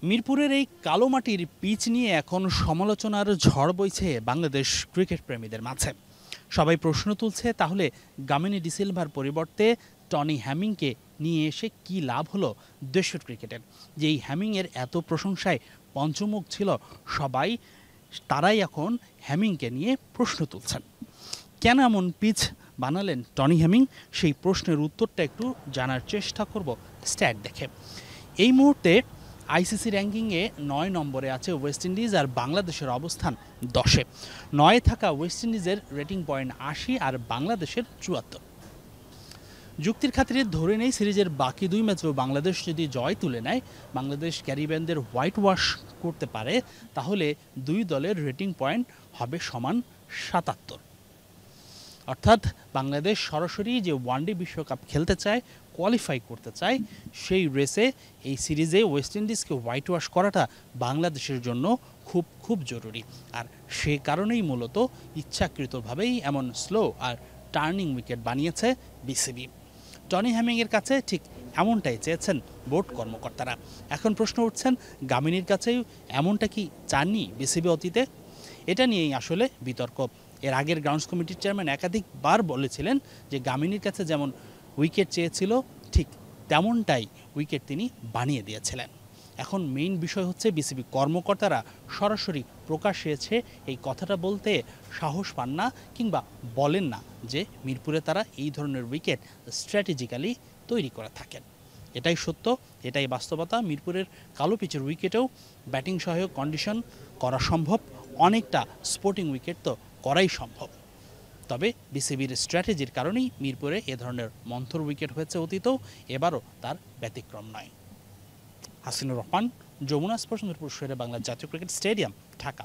মিরপুরের এই কালো মাটির পিচ নিয়ে এখন সমালোচনার ঝড় বইছে বাংলাদেশ ক্রিকেট প্রেমীদের মাঝে। সবাই প্রশ্ন তুলছে, তাহলে গামিনী ডিসিলভার পরিবর্তে টনি হ্যামিংকে নিয়ে এসে কি লাভ হলো দেশের ক্রিকেটের? যে এই হ্যামিংয়ের এত প্রশংসায় পঞ্চমুখ ছিল সবাই, তারাই এখন হ্যামিংকে নিয়ে প্রশ্ন তুলছেন। কেন এমন পিচ বানালেন টনি হ্যামিং? সেই প্রশ্নের উত্তরটা একটু জানার চেষ্টা করব স্ট্যাট দেখে। এই মুহূর্তে আইসিসি র্যাঙ্কিংয়ে ৯ নম্বরে আছে ওয়েস্ট ইন্ডিজ, আর বাংলাদেশের অবস্থান ১০-এ। ৯-এ থাকা ওয়েস্ট ইন্ডিজের রেটিং পয়েন্ট ৮০ আর বাংলাদেশের ৭৪। যুক্তির খাতিরে ধরে নেই সিরিজের বাকি ২ ম্যাচেও বাংলাদেশ যদি জয় তুলে নেয়, বাংলাদেশ ক্যারিবিয়ানদের হোয়াইট ওয়াশ করতে পারে, তাহলে দুই দলের রেটিং পয়েন্ট হবে সমান ৭৭। অর্থাৎ বাংলাদেশ সরাসরি যে ওয়ানডে বিশ্বকাপ খেলতে চায়, কোয়ালিফাই করতে চায়, সেই রেসে এই সিরিজে ওয়েস্ট ইন্ডিজকে হোয়াইট ওয়াশ করাটা বাংলাদেশের জন্য খুব খুব জরুরি। আর সে কারণেই মূলত ইচ্ছাকৃতভাবেই এমন স্লো আর টার্নিং উইকেট বানিয়েছে বিসিবি। টনি হ্যামিংয়ের কাছে ঠিক এমনটাই চেয়েছেন বোর্ড কর্মকর্তারা। এখন প্রশ্ন উঠছেন, গামিনীর কাছেও এমনটা কি চাননি বিসিবি অতীতে? এটা নিয়েই আসলে বিতর্ক। এর আগের গ্রাউন্ডস কমিটির চেয়ারম্যান একাধিকবার বলেছিলেন যে গামিনীর কাছে যেমন উইকেট চেয়েছিল, ঠিক তেমনটাই উইকেট তিনি বানিয়ে দিয়েছিলেন। এখন মেইন বিষয় হচ্ছে বিসিবি কর্মকর্তারা সরাসরি প্রকাশ্যে এসে এই কথাটা বলতে সাহস পান না, কিংবা বলেন না যে মিরপুরে তারা এই ধরনের উইকেট স্ট্র্যাটেজিক্যালি তৈরি করে থাকেন। এটাই সত্য, এটাই বাস্তবতা। মিরপুরের কালো পিচের উইকেটেও ব্যাটিং সহায়ক কন্ডিশন করা সম্ভব, অনেকটা স্পোর্টিং উইকেট তো করাই সম্ভব। তবে বিসিবির স্ট্র্যাটেজির কারণেই মিরপুরে এ ধরনের মন্থর উইকেট হয়েছে অতীতেও, এবারও তার ব্যতিক্রম নয়। হাসিনুর রহমান, যমুনা স্পোর্টস, মিরপুর শেরে বাংলা জাতীয় ক্রিকেট স্টেডিয়াম, ঢাকা।